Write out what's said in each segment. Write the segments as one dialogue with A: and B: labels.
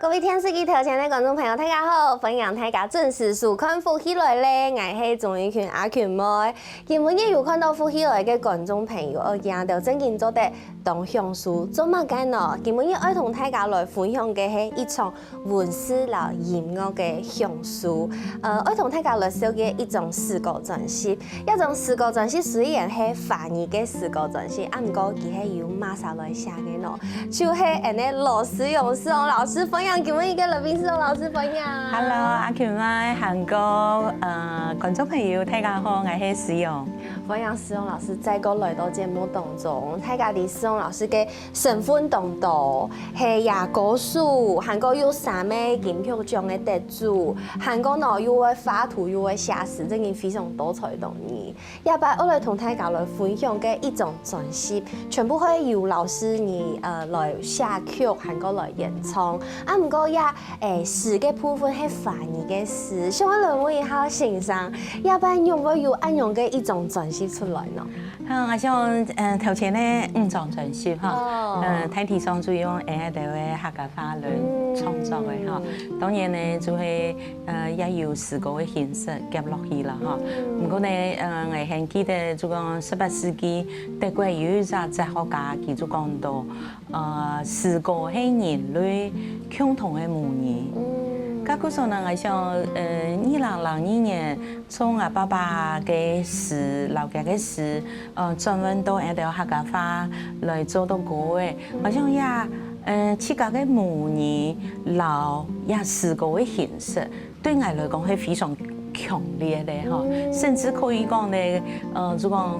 A: 各位电视机头前的观众朋友，大家好！欢迎大家准时收看《富起来咧》，我是钟宇群阿群妹。今日有看到《富起来》的观众朋友，我今日正经做的当享受做乜嘅呢？今日要同大家来分享嘅係一場文史老音樂嘅享受。要同大家來紹嘅一種詩歌專輯，一種詩歌專輯雖然係華語嘅詩歌專輯，不過佢係由馬莎來寫嘅咯，就係安尼羅思榮思榮老師分享，今日嘅來賓思榮老師分享。
B: Hello， 阿權妹，韓國觀眾朋友，大家好，我係思榮。
A: 歡迎思榮老師再個來到節目當中，大家啲思榮老師嘅身份當中係亞歌手，韓國有3枚金曲獎嘅得主，韓國呢又會畫圖又會寫詩，真係非常多才多藝。也擺我來同大家來分享嘅一種專輯，全部可以由老師你來寫曲，韓國來演唱。唔過也詩嘅部分係華語嘅詩，想我來問一下先生，也擺用唔有按用嘅一種專輯出來呢？
B: 我想頭前咧5張專輯嚇，睇體上主要用喺度嘅客家話來創作嘅嚇，當然咧就係也有詩歌嘅形式夾落去啦嚇。不過咧我係記得就講18世紀德國有一個哲學家，佢就講到詩歌係人類共同嘅母語。咁嗰時候呢，我想2002年從我爸爸嘅詩、老家嘅詩，轉換到喺度客家話來做到歌嘅，我想也自家嘅母語、老也詩歌嘅形式，對我來講係非常強烈嘅嗬，甚至可以講咧，就講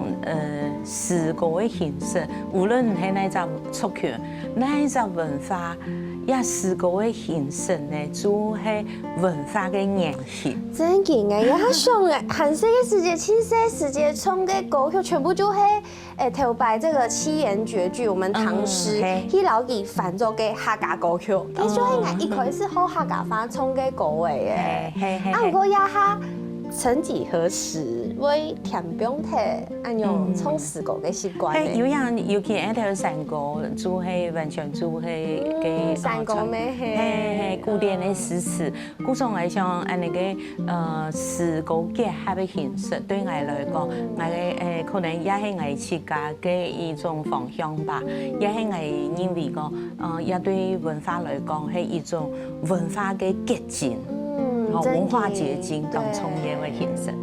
B: 詩歌嘅形式，無論係哪一隻族群、哪一隻文化。也詩歌嘅形式咧，就係文化嘅延續。
A: 真嘅，我也想嘅，韓式嘅世界、青色世界唱嘅歌曲，全部就係頭擺這個七言絕句，我們唐詩去老記翻做嘅客家歌曲。其實係我一開始學客家話唱嘅歌嘅嘅，不過也係曾幾何時會填標題，按用唱詩歌嘅習慣咧。
B: 有樣尤其喺條山歌，就係完全就係嘅
A: 山歌咩？
B: 係古典嘅詩詞，古種嚟講，按那個詩歌結合嘅形式，對我來講，我嘅可能也係我自家嘅一種方向吧，也係我認為講，也對文化來講係一種文化嘅結晶。文化結晶當創業嘅形式。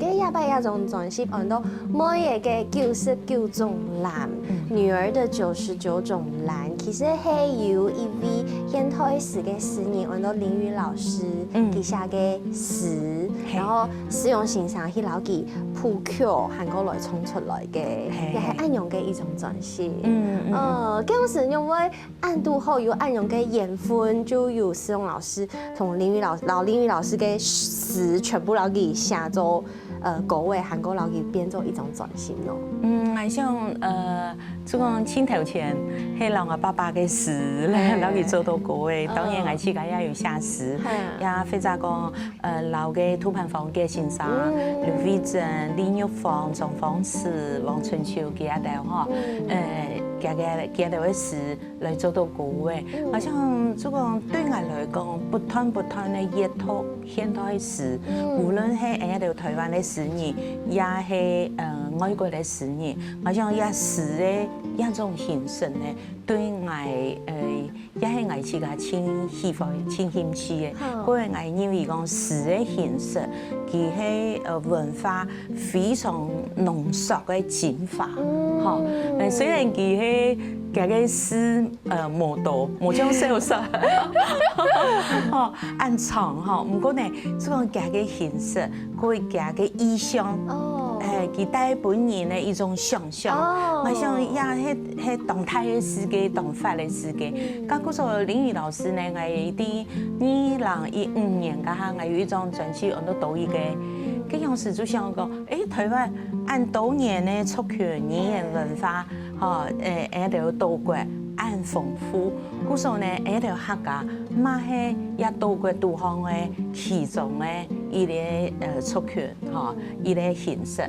A: 嘅也擺一種專輯，按到每一個99種藍，女兒的99種藍，其實係由一位現代詩嘅詩人，按到林雨老師佢寫嘅詩，然後思榮先生去老記譜曲，韓國來創出來嘅，也係按用嘅一種專輯。嗰陣時因為按度後有按用嘅緣分，就有思榮老師同林雨老師嘅詩全部老記寫做。歌為韓國老記變做一種專輯咯。
B: 我想就講前頭前係我爸爸嘅詩咧，老記做到歌嘅。當然我自家也有寫詩，也非常講老嘅土盤房嘅先生、劉偉珍、李玉芳、張芳慈、王春秋佢一代嗬，佢哋嘅詩來做到歌嘅。我想就講對我來講，不斷嘅閱讀現代詩，無論係喺度台灣嘅詩人，也係外國嘅詩人，我想也詩嘅一種形式咧，對我也係我自家真喜歡、真興趣嘅。嗰個我認為講詩嘅形式，佢係文化非常濃縮嘅精華，嗬。雖然佢係佢嘅詩冇多，冇種小說，按長嗬，唔過呢，即係佢嘅形式，佢嘅意象。佢帶本人的一種想象，我想也係動態嘅世界、動法嘅世界。咁嗰時候林雨老師呢，我啲2015年嗰下，我有一張專輯，我都導一個。嗰樣時就想講，台灣按多年嘅族群語言文化，喺度多國按豐富。嗰時候呢，喺度客家，嘛係也多國多項嘅其中嘅一個族群，一個形式，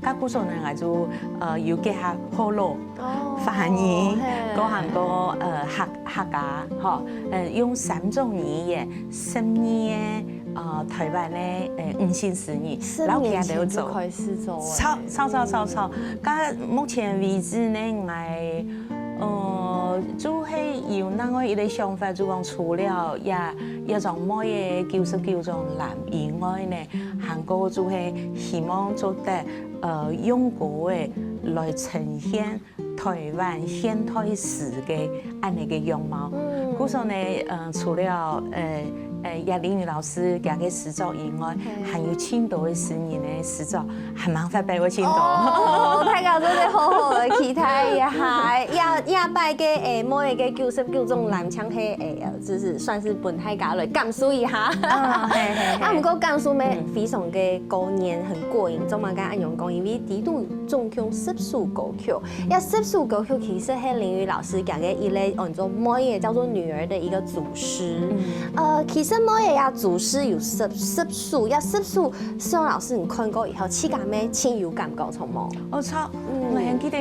B: 咁嗰時候呢，我就要結合好多繁語，嗰行個客家，吼，用3种语言，10年嘅台湾咧5星词语，
A: 老年前就开始做，
B: 超，到目前为止呢，就係有那個一個想法，就講除了一種咩嘅99種男以外呢，韓國就係希望做得用國嘅來呈現台灣現代史嘅安尼嘅樣貌。故說呢，除了葉玲玉老師嘅詩作以外，還有青島嘅詩人嘅詩作，還蠻發表我青島。
A: 哦，大家真係好好嘅期待一下，也拜嘅每個99種男腔係就是算是本大家來感受一下。啊，不過感受咩非常嘅過癮，很過癮。總嘛講按樣講，因為呢度總共10首歌曲，一10首歌曲其實係玲玉老師講嘅一類按照每個叫做女兒的一個祖師。其實每個呀祖師有10首，呀10首，思榮老師你看過以後，自家咩親有感覺從冇？
B: 我操！我還記得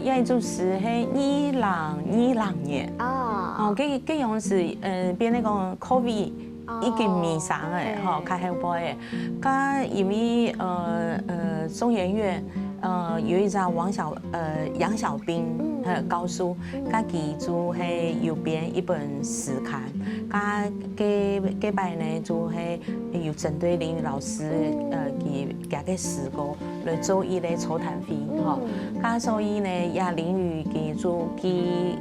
B: 也就是係2020年啊，佢樣是變那個 COVID 已經未上嘅，吼，較後輩嘅，加因為中研院有一張楊小兵教授，加佢就係有編一本詩刊，加幾擺呢就係有針對玲玉老師佢嘅詩歌來做一個座談會，吼，加所以呢也玲玉佢做佢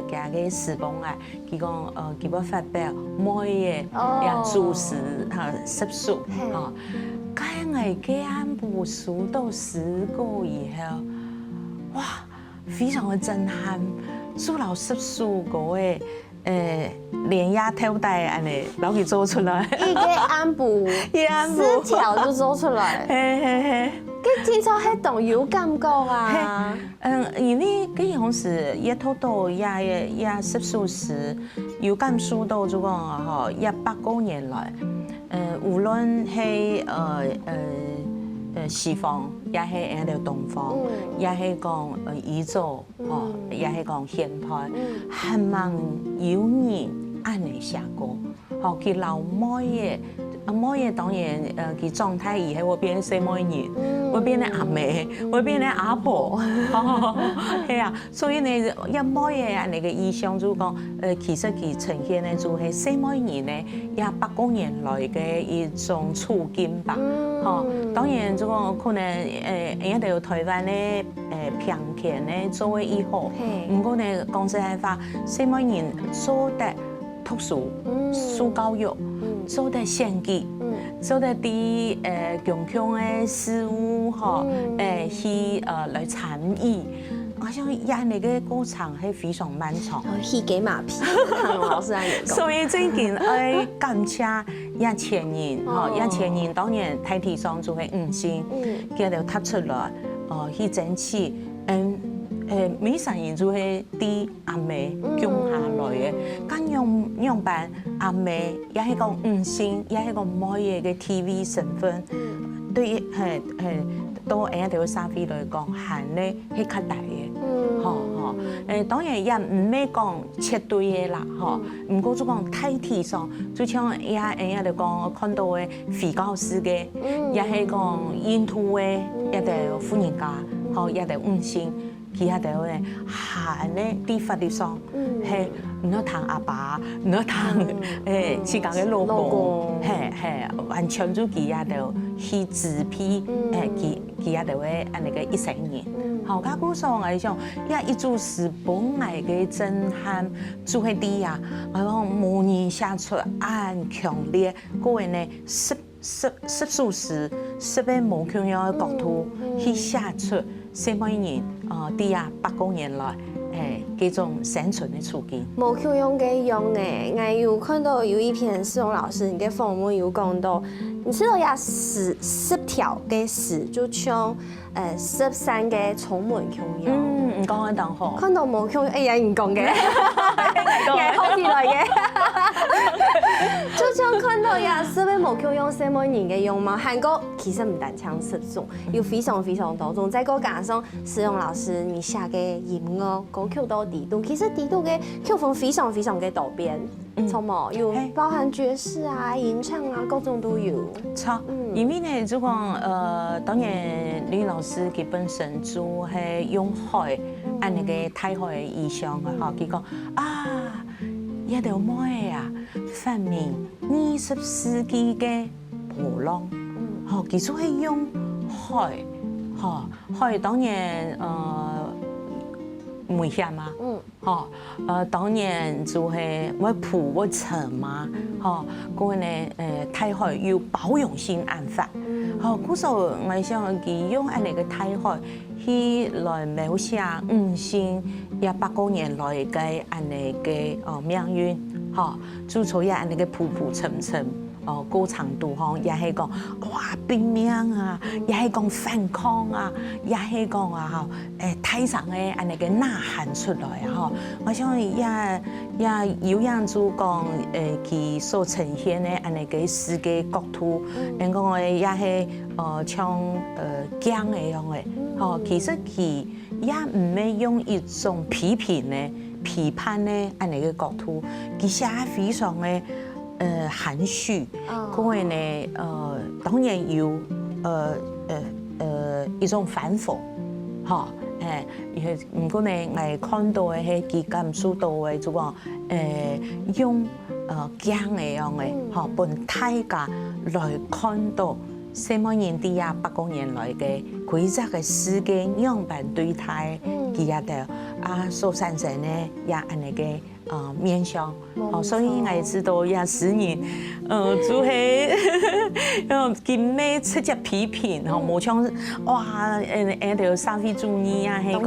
B: 嘅詩歌啊，佢講佢要發表每個也主持10首，吼。該我給安部數到10個以後，哇，非常的震撼，數到10首歌嘅連丫頭帶安尼，攞佢做出來。
A: 一個安部10條就做出來。佢聽咗係動有感覺啊。
B: 因為佢樣是一套套也10首詩，有感受到就講吼，100多年來。無論係西方，也係我哋東方，也係講宇宙，哦，也係講現代，還蠻有人安尼寫歌，哦，佢老妹嘅當然佢狀態以後會變成妹人，會變成阿妹，會變成阿婆，係啊，所以呢一妹嘅安尼嘅意象就講，其實佢呈現呢就係細妹人呢100多年來嘅一種處境吧，哦，當然就講可能一條台灣咧平權咧作為以後，唔過呢講實在話，細妹人做得讀書、受教育。做得獻祭，做得啲強嘅事物嗬，去來參與。我想人哋嘅過程係非常漫長，
A: 去幾馬屁，老師係講。
B: 所以最近愛感謝一前人，嗬，一前人當然體體上就係5星，佢就突出來，去爭取，每成人就係啲阿妹降下來嘅，咁樣辦阿妹也係個5星，也係個每嘢嘅 TV 身份，對到我哋社會來講，係咧係較大嘅，嗬，當然也唔係講絕對嘅啦，嗬，唔過就講體體上，就像也哋講看到嘅肥教師嘅，也係講印度嘅一啲富人家，嗬，一啲5星。其他條咧，係咧啲法律上係唔得談阿爸，唔得談自家嘅老公，係完全就其他條去自批其他條嘅安尼嘅一生年。好，加古上嚟講，一組詩本來嘅震撼就係啲啊，我講模擬寫出按強烈個人呢10首詩10個無窮樣嘅角度去寫出。細妹人啲100多年來幾種生存嘅處境。
A: 無窮樣嘅樣呢，我有看到有一篇思榮老師你嘅訪問有講到，你知道有10條嘅詩，就像13個充滿窮樣。
B: 唔講得當好。
A: 看到無窮，哎呀唔講嘅，係好起來嘅。就像看到呀，所谓目标用什么人嘅样貌，韩国其實唔單槍實種，有非常非常多種。再個加上思蓉老師你寫嘅音樂歌曲到地度，其實地度嘅曲風非常非常嘅多變，錯冇？有包含爵士啊、吟唱啊，各種都有。
B: 錯，因為呢，如果當然呂老師佢本身就係用海按那個太海嘅意象嘅嚇，佢講啊。一條咩啊？發明20世紀嘅波浪，其實係用海，海當然危險嘛，當然就係會浮會沉嘛，嗰呢太海要包容性安法，嗰時候我想佢用按那個太海去來描寫5百年來嘅按那個命運，做出也按那個浮浮沉沉，高長度也係講哇拼命啊，也係講反抗啊，也係講啊體上嘅按那個吶喊出來啊，我想也有樣就講佢所呈現嘅按那個世界國土，人講嘅也係像鏡一樣嘅。其實佢也唔係用一種批評咧、批判咧，按那個角度，佢寫非常嘅含蓄，因為呢當然有一種反諷，唔過呢我看到嘅係佢感受到嘅就講用鏡嘅樣嘅，本大家來看到。什麼年啲啊，100年來嘅規則嘅世界樣板對待，佢也得所產生咧也按那個面向，所以我知道也10年，就係佢咩出隻批評，冇像哇條社會主義啊，係講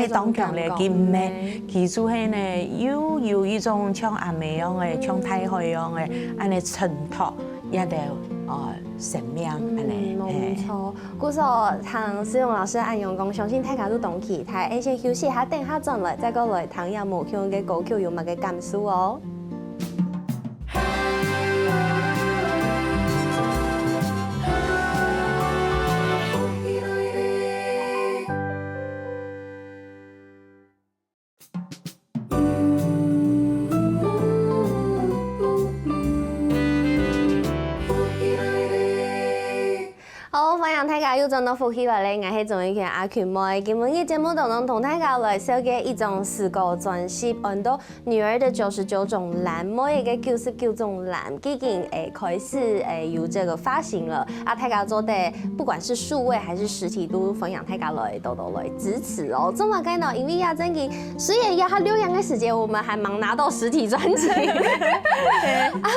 B: 當強烈嘅咩，佢就係呢有一種像阿妹樣嘅，像太海樣嘅，按你襯托也得。神命安尼，
A: 冇錯。故時聽思蓉老師按樣講，相信大家都懂其他。先休息下，等下轉來再過來聽下無腔嘅歌曲有乜嘅感受哦。大家又轉到福氣來咧，我係總一權阿權妹。今日嘅節目當中同大家來紹介一種詩歌專輯，按到女兒的99種藍，每一個99種藍，已經開始有這個發行了。大家做的不管是數位還是實體，都分享大家來多多來支持哦。這麼講呢，因為亞真嘅雖然要6樣嘅時間，我們還忙拿到實體專輯。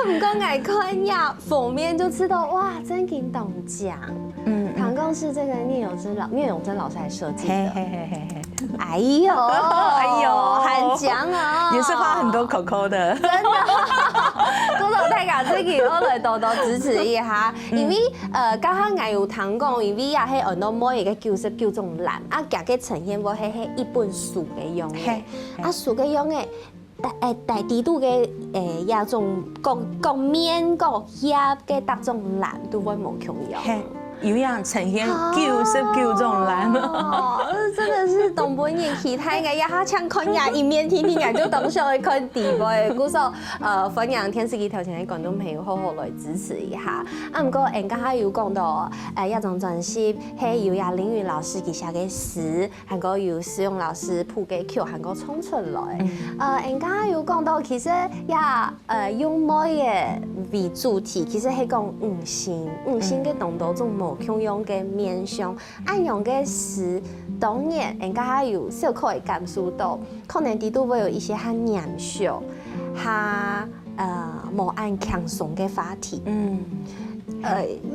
A: 唔過我看呀封面就知道，哇，真嘅得獎。唐貢是這個聶永真老師來設計的。哎呦，很獎啊！
B: 也是花很多口口的。
A: 真的，多謝大家自己我來多多支持一下，因為剛剛我有唐貢，因為也係很多每一個99種藍，夾嘅呈現我係一本書嘅樣嘅，書嘅樣嘅。大地度嘅一種各面各葉嘅特種藍都會無窮樣。
B: 有樣呈現99種藍，
A: 真的是東本人其他嘅一下唱看呀，一面聽聽就當上去看地位，故說分享電視機頭前嘅觀眾朋友好好來支持一下。唔過人家有講到一種專輯係由林允老師佢寫嘅詩，還個由思蓉老師譜嘅曲，還個唱出來。人家有講到其實也用乜嘢為主題，其實係講五星嘅動作中無共樣嘅面向，按樣嘅詩，當然人家有小可以感受到，可能啲都會有一些很嚴肅、很無按輕鬆嘅話題。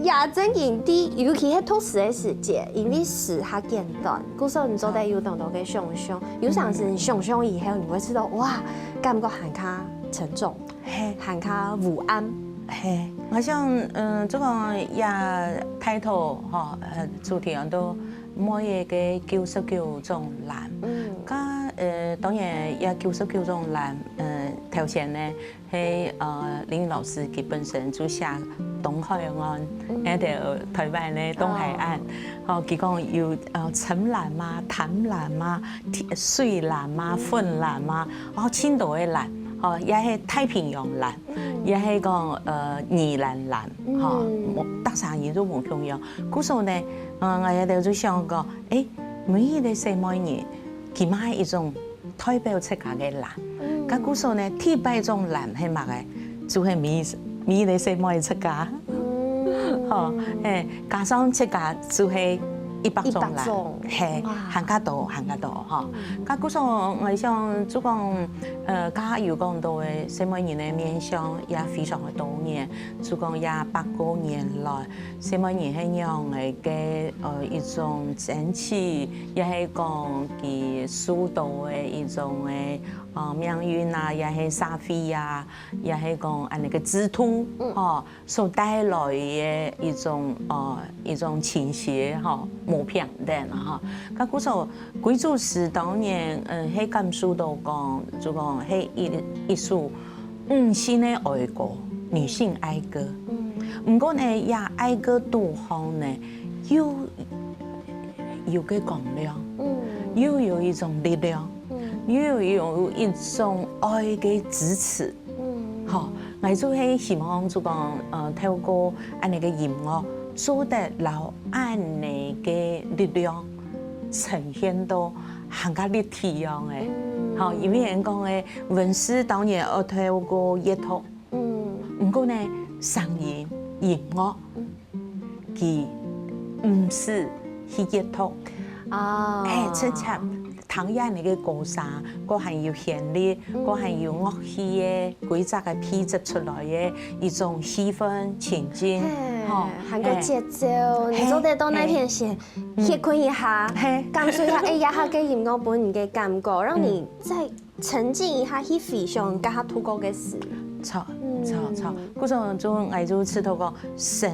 A: 也真然啲，尤其係讀詩嘅時節，因為詩較簡單，故所你做得有多嘅想象，有陣時想象以後，你會知道哇，感覺很較沉重，很較無安。
B: 我想這個也睇到主題上都每一個99種藍，加當然也99種男，頭前呢係林老師佢本身就寫東海岸，喺條台灣呢東海岸，佢講要深藍啊、淡藍啊、水藍啊、粉藍啊，青島嘅藍，也係太平洋藍，也係講宜蘭藍，特產嘢都唔同樣。嗰時候呢，我喺度就想講，每一個細妹兒，佢買一種代表出家嘅藍，咁嗰時候呢，第8種藍係乜嘅？就係每一個細妹出家，加上出家就係100種藍，係行加多，咁嗰時候我想就講，家有講到嘅細妹兒嘅面相也非常嘅多年，就講也8個年來，細妹兒係樣嘅一種爭取，也係講佢書道嘅一種嘅命運啊，也係社會啊，也係講安尼個制度，所帶來嘅一種傾斜，冇平等啊，咁嗰時候貴族時當年，喺甘肅度講，就講係一首5性嘅愛歌，女性哀歌。唔過呢，也哀歌杜康呢，有個光亮，又有一種力量，又有一種愛嘅支持。我就係希望就講透過安尼個音樂，做得留安尼嘅力量呈現到更加立體樣嘅。因為人講嘅文字當然要透過閱讀，唔過呢聲音音樂，佢唔是去閱讀，真正唐人嘅歌聲，嗰係要旋律，嗰係要樂器嘅規則嘅編織出來嘅一種氣氛情境，
A: 還個節奏，你做得到那片線，歇困一下，感受一下，一下嘅音樂本人嘅感覺，讓你再沉浸一下，去回想跟他讀過嘅事。
B: 錯，嗰種就我就知道個聲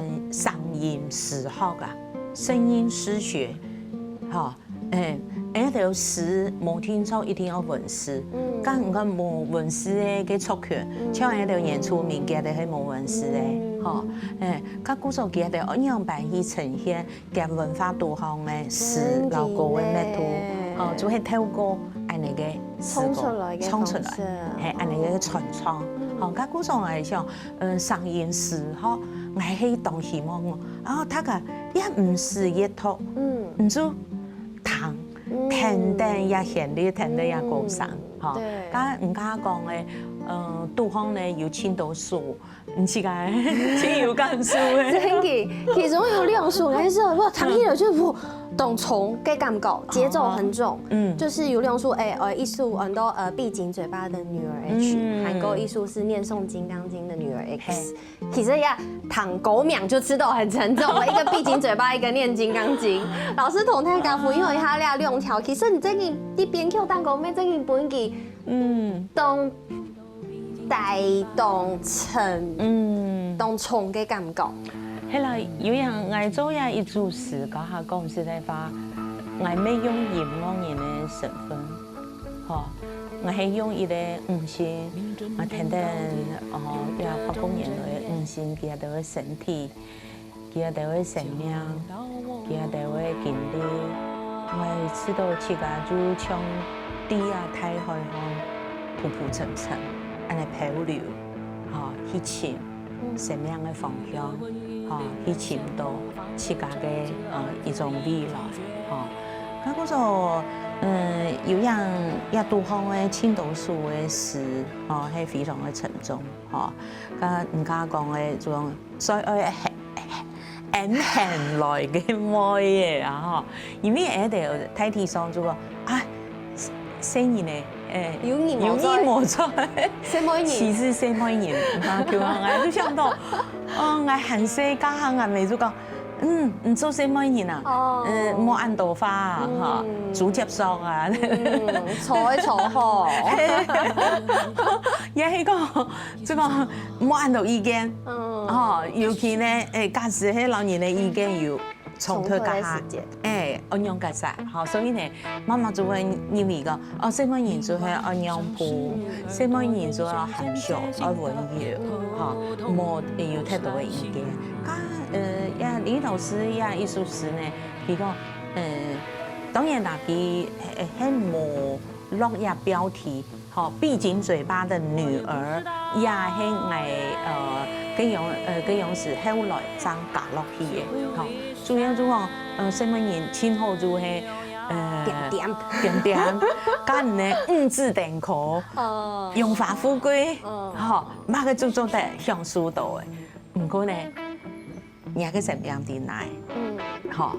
B: 音史學啊，聲音詩學，一條詩冇聽錯，一定要文詩。咁唔講冇文詩嘅作權，像一條演出名嘅，係冇文詩嘅，咁嗰種嘅係按樣辦去呈現嘅文化多項嘅詩，老歌嘅咩都，就係透過安尼嘅
A: 衝出來，
B: 係安尼嘅傳唱。咁嗰種係像聲音詩學，我係當希望他個一唔是閱讀，唔就彈。聽得也旋律，聽得也高聲，咁人家講嘅，杜康呢有青島樹，唔似個青有甘樹嘅。
A: 真嘅，其中有兩首，還是哇，彈起來就是動蟲嘅感覺，節奏很重。就是有兩首一首很多閉緊嘴巴的女兒 H， 韓國一首是念誦金剛經的女兒 X。其實呀，彈狗秒就知道很沉重，一個閉緊嘴巴，一個念金剛經。老師同聽家父，因為他倆兩條，其實你這個啲編曲彈狗秒，這個本記，動大動沉，動重嘅感覺。
B: 係啦，有人愛做呀一組詩，講下講實在話，我未用音樂人嘅身份，我係用一個五線，我聽得要8公年來五線，佢哋嘅身體，佢哋嘅生命，佢哋嘅經歷，我知道自家就像地啊太海岸，浮浮沉沉，安尼漂流，去尋生命嘅方向。去尋到自家嘅一種未來，咁嗰種有人也杜康嘅青島樹嘅詩，係非常嘅沉重，咁人家講嘅就講再愛輕來嘅愛嘅啊，因為喺度睇天上就講聲音咧，有意無在，其實細妹人，叫我都想到，我韓式家下人咪就講，唔做細妹人啊，冇按豆花煮接熟啊，
A: 坐好，
B: 也係個即個冇按到意見，尤其呢，假使喺老年嘅意見要從佢家下，安养家啥，好，所以呢，妈妈就会认为讲，哦，什么人就係安养鋪，什麼人就要含蓄、要温柔，哈，冇有太多嘅意見。呀，李老師呀，藝術師呢，佢講，當然啦，佢很冇落下標題，好，閉緊嘴巴的女兒，也係嗰樣是後來爭嫁落去嘅，好，主要就講，什麼人前後就係點，咁呢五字定可，榮華富貴，好，乜個做得享受到嘅，唔過呢，人個什麼樣的奶，好。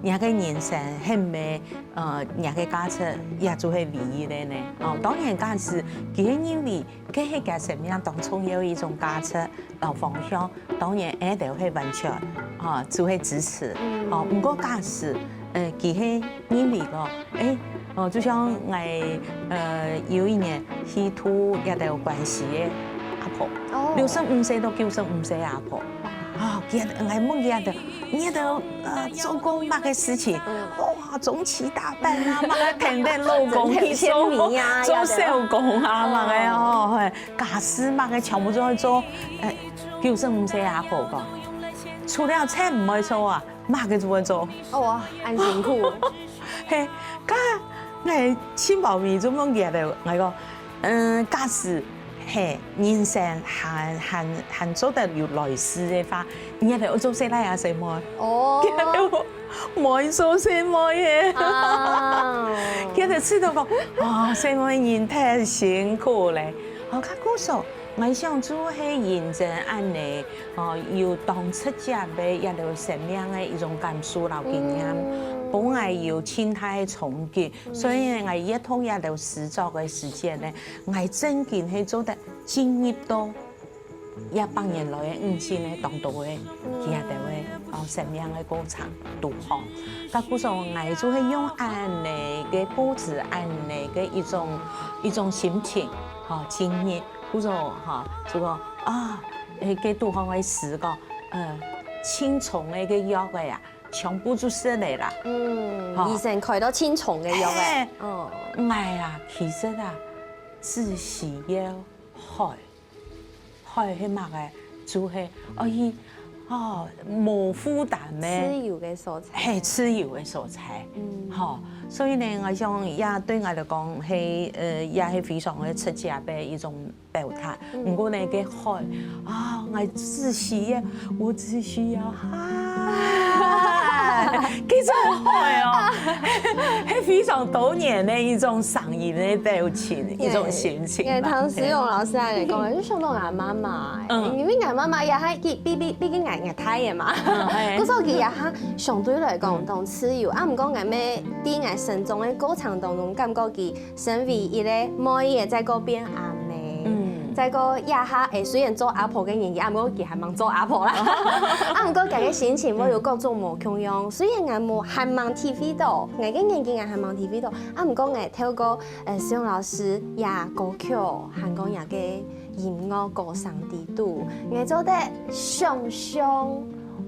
B: 人嘅人生係咪人嘅價值也做係唯一嘅呢？哦，當然嗰陣時，佢認為佢係嘅什麼樣當中有一種價值、方向，當然一定係完全就係支持。哦，不過嗰陣時，佢係認為個，就像我有一年去圖一條關係嘅阿婆，65歲到95歲阿婆。我夢見到做工乜嘅事情，哇，總旗打扮啊，乜嘅肯定老公去做手工啊，乜嘅哦，家私乜嘅全部都去做，95歲阿婆講，除了菜唔會做啊，乜嘅都會做。
A: 哇，很辛苦。
B: 嘿，我千寶味做夢見到我講，家私。係人生行做得越來事嘅話，人哋我做死啦也死妹，冇做死妹嘅，佢哋知道講，死妹人太辛苦咧。我講故事，我想做係認真安尼，要當出家嘅一條什麼樣嘅一種感受同經驗。本來要心態重建，所以我一通一條實作嘅時間咧，我真見係做得專業到100年來嘅5線咧，當到嘅其他嘅什麼樣嘅過程都好。但故上我就係用安尼嘅報紙，安尼嘅一種心情，經驗，故上就講嘅都好嘅時個青蟲嘅藥嘅呀。全部就失嚟啦。
A: 醫生開到青蟲嘅藥嘅。
B: 其實只是要開係乜嘅，就係可以冇負擔嘅。
A: 自由嘅素材。
B: 係自由嘅素材。所以呢，我想也對我嚟講係也係非常嘅出家嘅一種表達。不過呢，嘅開我只需要其實係非常多年的一種上癮的表情，一種心情。
A: 唐詩詠老師嚟講，就想到我媽媽，因為我媽媽也係畢竟我太嘅嘛，嗰時候佢也係相對嚟講當自由，唔講我咩啲我生中嘅過程當中，感覺佢身為一個每日在嗰邊安尼。在個也下雖然做阿婆嘅年紀，唔過佢係忙做阿婆啦。唔過佢嘅心情我有各種無同樣，雖然我冇係忙體會到，我嘅年紀我係忙體會到，唔過我透過詩詠老師也歌曲，韓國人嘅音樂歌聲地度，我做得上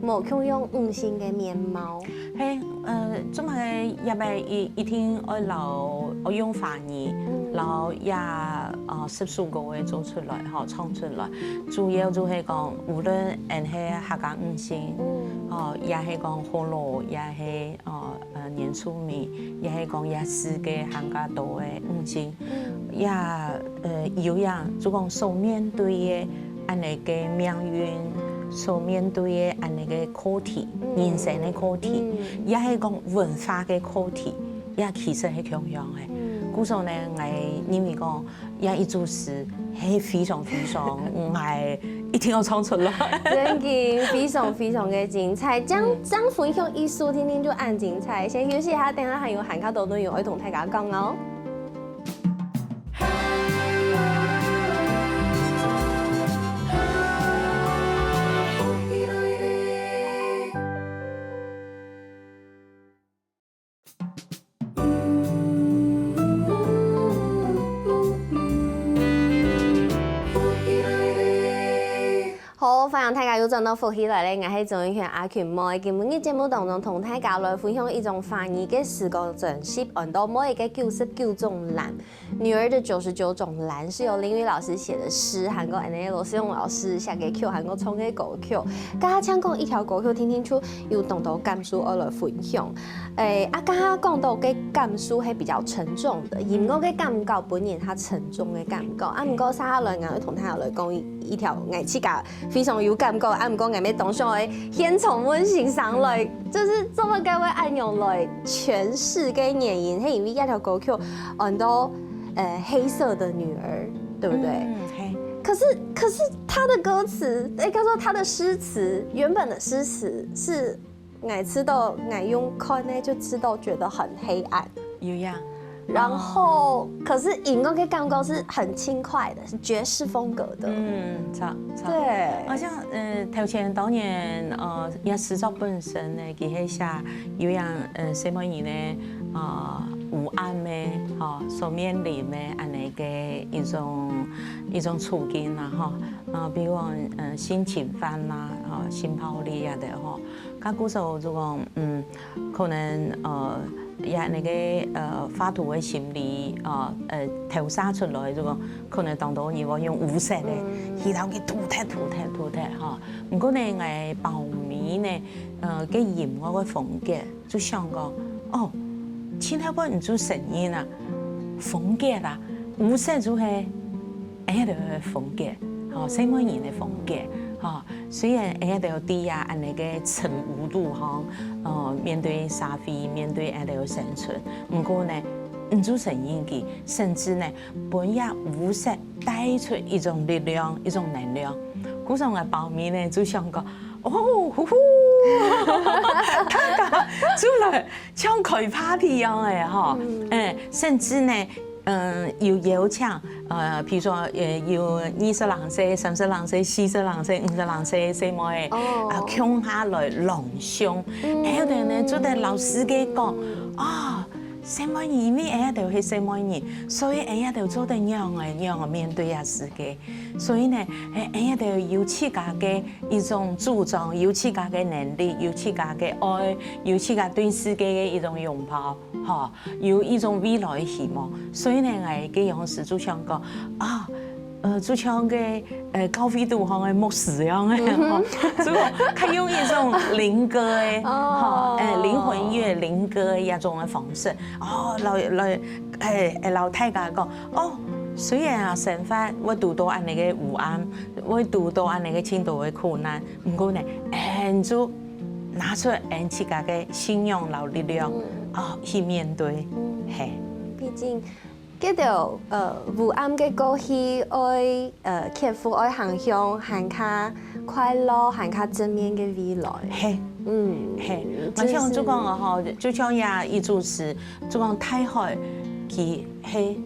A: 無同樣五線嘅面貌。
B: 係總係入嚟一天我留我用法語。然後也14個嘅做出來，唱出來，主要就係講無論係客家五線，也係講河洛，也係年初面，也係講也是嘅客家島嘅五線，也有樣就講所面對嘅安尼嘅命運，所面對嘅安尼嘅課題，人生嘅課題，也係講文化嘅課題，也其實係同樣嘅。故所呢，我認為講也一組詩係非常，我一定要唱出來。
A: 真嘅非常嘅精彩，將分享藝術聽聽就按精彩。先休息下，等下還有韓卡島內容會同大家講哦。让大家有陣到福起來咧，我係總演員阿權妹。今日節目當中同大家來分享一種華語嘅時光珍惜，按到每一個99種藍，女兒的99種藍是由林宇老師寫的詩，韓國 N.A. 羅思勇老師寫嘅曲，韓國唱嘅歌曲。家唱講一條歌曲，聽出有懂到感受而來分享。家講到嘅感受係比較沉重的，音樂嘅感覺本然係沉重嘅感覺。唔過下來我會同大家來講一條我自己非常有感覺，唔過我咪當上來現重溫欣賞來，就是這麼各位按用來詮釋嘅原因，係因為一條歌曲按到黑色的女兒，對不對？可是他的歌詞，應該說他的詩詞，原本的詩詞是我知道，我用看呢就知道覺得很黑暗。
B: 有呀。
A: 然後，可是音樂嘅感覺是很輕快的，是爵士風格的。對。
B: 好像頭前當年也詩作本身呢，佢係寫有樣什麼嘢呢？有暗嘅，所面臨嘅安尼嘅一種處境啦，比如講性侵犯啦，性暴力啊的，咁嗰時候就講可能也那個發圖嘅心理投射出來，就講可能當到如果用無色咧，然後佢吐踢嚇。唔過呢，我爆米呢嘅音樂嘅風格，就想講哦，前頭不唔做聲音啊，風格啦，無色就係喺度嘅風格，什麼人嘅風格。雖然喺度啲啊，安尼嘅沉無度面對社會，面對喺度生存，唔過呢，唔做聲音嘅，甚至呢，本也無色帶出一種力量，一種能量。嗰陣我爆米呢，就想講，哦，呼呼，大家出來像開 party 一樣嘅甚至呢。要邀請譬如說要20人歲、30人歲、40人歲、50人歲，什麼嘅共下來朗誦，喺度呢做啲老師嘅講什麼意味喺度係什麼意，所以喺度做得讓我面對下世界，所以呢喺度有自家嘅一種主張，有自家嘅能力，有自家嘅愛，有自家對世界嘅一種擁抱。有一種未來嘅希望，所以呢，我嘅樣時就想講就像嘅高飛度行嘅牧師一樣嘅，就佢用一種靈歌嘅靈魂樂、靈歌嘅一種嘅方式，老大家講雖然生活我遇到安尼嘅有暗，我遇到安尼嘅程度嘅困難，唔過呢，就拿出自家嘅信仰和力量。去面對，係。
A: 畢竟，嗰條有暗嘅歌曲，愛克服愛行向更加快樂、更加正面嘅未來。
B: 係，係。我想就講就像也一組詞，就講大海，佢係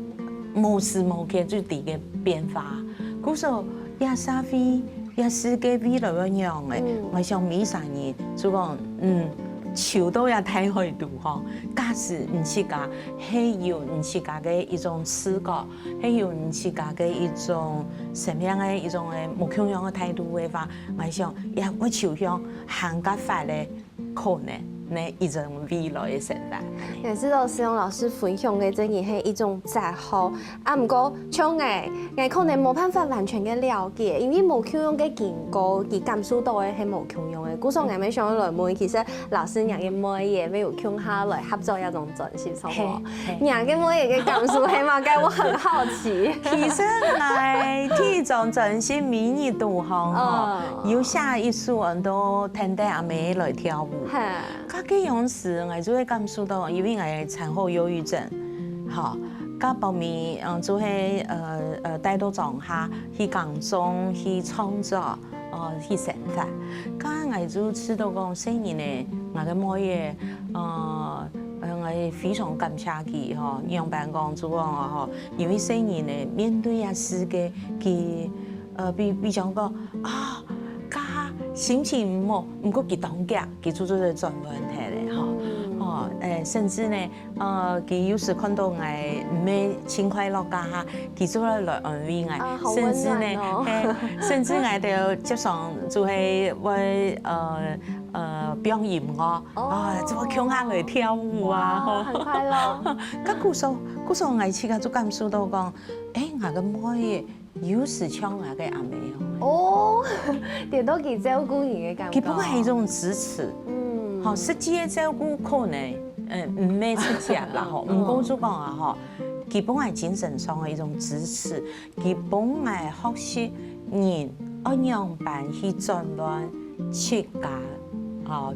B: 無時無刻就地嘅變化。嗰時候也社會也世界未來一樣嘅，我想每3年就講潮都也睇開度假使唔自家係要唔自家嘅一種視覺，係要唔自家嘅一種什麼樣嘅一種嘅目標樣嘅態度嘅話，我想也會朝向更加快嘅可能呢一種未來嘅生活。
A: 我知道思勇老師分享嘅真係一種雜學，唔過像我可能冇辦法完全嘅了解，因為冇共用嘅經過，而感受到嘅係冇共用嘅。故所我咪想來問，其實老師人嘅每嘢沒有共下來合作一種珍惜，錯冇？人嘅每嘢嘅感受係嘛？嘅我很好奇。
B: 其實係呢種珍惜美意度有下一首人都聽得阿妹來跳舞。嗰樣時我就會感受到，因為我係產後憂鬱症，咁後面就係帶到狀下去工作、去創作、去生活。咁我就知道講雖然呢，我嘅每嘢我非常感謝佢樣板講就講因為雖然呢面對啊世界佢比較講家心情唔好，唔過佢當家佢做咗個專問題咧哦，甚至呢，佢有時看到我唔係輕快樂家下，佢做咗來安慰我，甚至呢，甚至我哋接上就係為表演我，做強下來跳舞啊，
A: 很快樂。
B: 咁嗰時我自己就感受到講，我嘅妹有時唱我嘅阿妹
A: 哦，亦都幾照顧你嘅感覺。
B: 佢本來係一種支持，好實際嘅照顧可能唔係直接啦，嗬，唔過就講啊，嗬，佢本來精神上嘅一種支持，佢本來學習人按樣辦去轉換自家，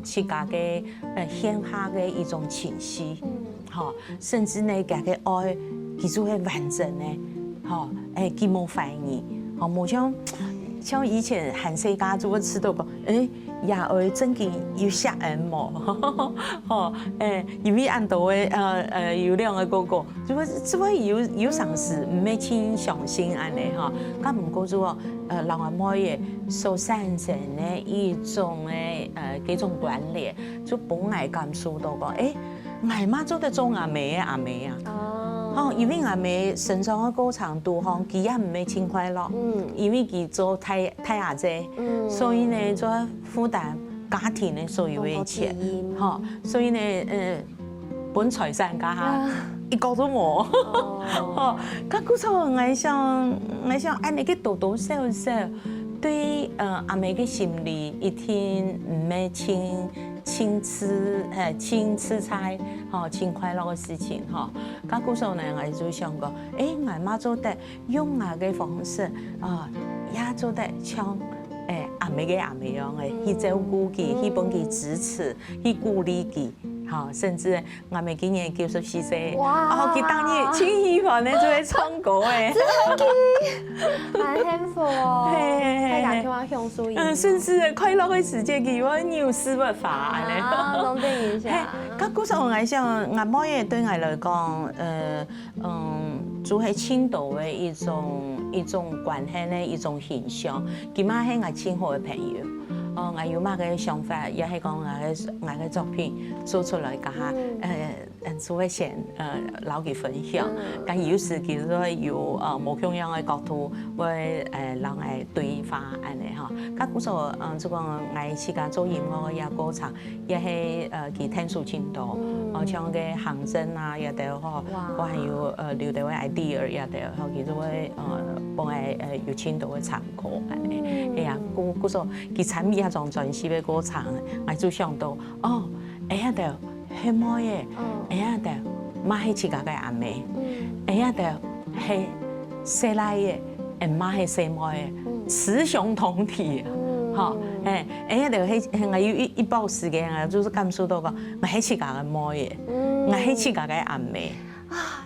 B: 自家嘅現下嘅一種情緒，嗬，甚至呢家嘅愛，佢就係完整嘅，嗬，佢冇懷疑，冇像以前韓世家就會知道講，也會真嘅要殺人冇，因為按到嘅有兩個哥哥，只會有嘗試，唔係親相信安尼嗬，咁唔過就讓阿妹嘅所產生嘅一種嘅幾種關聯，就本來感受到講，我媽做得做阿妹啊。因為阿妹成長嘅過程度，佢也唔係輕快樂，因為佢做太阿姐，所以呢做負擔家庭嘅所有嘅錢，所以呢本財產家下一個都冇，咁嗰時候我想按你嘅多多少少對阿妹嘅心理一天唔係輕吃菜，輕快樂嘅事情，咁嗰時候呢，我就想過，我媽做得用我嘅方式，也做得像阿妹樣嘅，去照顧佢，去幫佢支持，去鼓勵佢。甚至我哋今年94歲，佢當年輕喜歡呢就會唱歌誒，
A: 很幸福哦，大家聽我享受音，
B: 甚至快樂嘅時節佢我有絲不發
A: 啊，能變一下。
B: 咁嗰時候我想，阿妹嘢對我來講，就係青島嘅一種關係咧，一種形象，佢媽係我親好嘅朋友。我有乜嘅想法，也係講我嘅作品做出來，家下做一先留佢分享。咁有時佢都有冇同樣嘅角度，會讓我對話安尼嗬。咁嗰時就講我自家做音樂嘅過程，也係佢聽數清多，像嘅行政啊，也得嗬，我係有留到嘅 idea，也得嗬，佢都會幫我有清多嘅參考安尼。係啊，嗰時佢參與一種專輯嘅過程，我就想到喺度係乜嘢？喺度媽係自家嘅阿妹，喺度係細奶嘅，媽係細妹嘅，雌雄同體。好，喺度係我有一包時間啊，就是感受到個我係自家嘅妹嘅，我係自家嘅阿妹。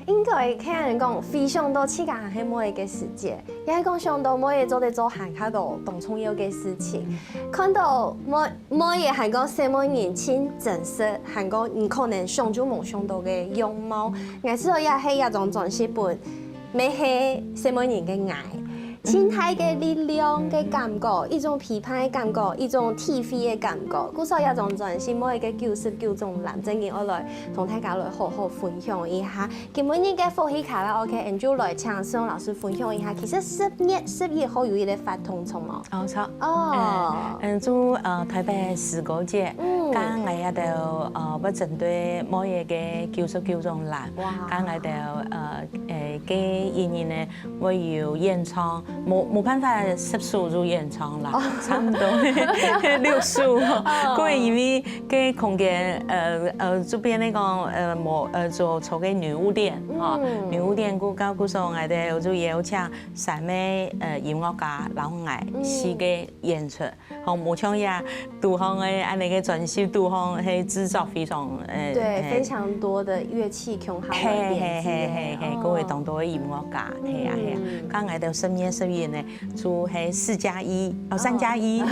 A: 應該聽人講，非常多自家係每一個時節，也係講想到每日做在做行卡度動重要嘅事情，看到每日係講什麼年輕真實，係講唔可能想就冇想到嘅樣貌，我知道也係一種專輯本，咩係什麼人嘅愛。心態嘅力量嘅感覺，一種批判嘅感覺，一種體會嘅感覺。嗰時候一種專輯，每一個99種男正嘅我來同大家來好好分享一下。今日嘅福喜卡拉 OK，Andrew 來請蕭老師分享一下。其實10月號有一個發通衝哦。
B: 錯。做台北視覺節，咁我哋就不針對每一個99種男，咁我哋嘅演員呢會有演唱。冇辦法10組演唱啦，差唔多6組。嗰因為嘅空間這邊呢個做嘅女巫店，女巫店嗰時候我哋就邀請3位音樂家老外4個演出，冇像呀杜康嘅安尼嘅專輯，杜康係製作非常
A: 對非常多的樂器強項嘅編製，
B: 嗰位當多嘅音樂家，係啊，咁我哋10月12日呢，就係4+1，哦3+1，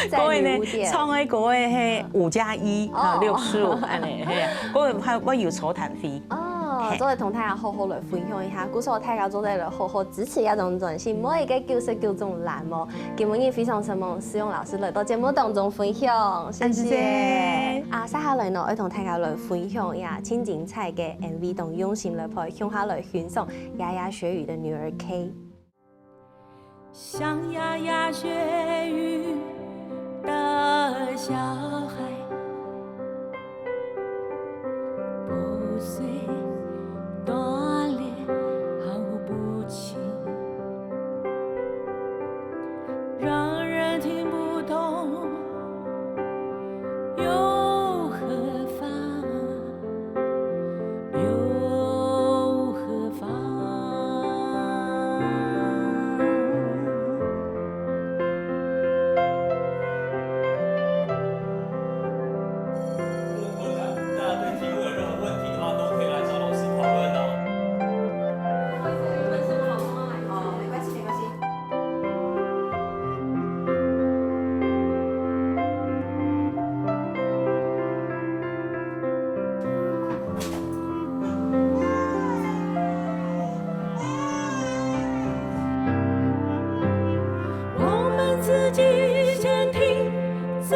B: 嗰位呢唱嘅嗰位係5+1，6組，安尼係啊，嗰位我要坐彈飛。
A: 哦，做嚟同大家好好嚟分享一下，鼓勵大家做嚟好好支持一種專線，每一個99種欄目。今日非常希望思蓉老師嚟到節目當中分享，謝謝。啊，接下來呢，我同大家嚟分享呀，超精彩嘅 MV 同用心嚟陪，向下來欣賞牙牙學語的女兒 K。
C: 像牙牙學語的小孩，不遂鍛鍊，毫無不清，讓人聽不懂，又何妨？又何妨？自己先聽自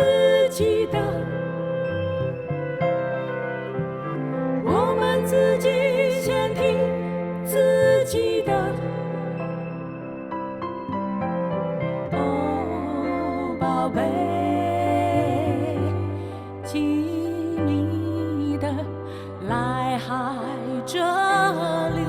C: 己的，我們自己先聽自己的。哦，寶貝，親密的來海這裡。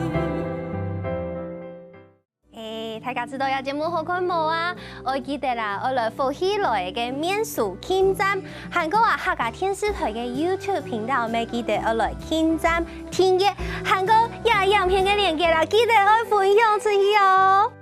A: 大家知道有節目好看冇啊？我記得啦，我來福熙來嘅面書傾站，韓國客家電視台嘅 YouTube 頻道，咪記得我來傾站聽嘅韓國影片嘅連結啦，記得我分享出去哦。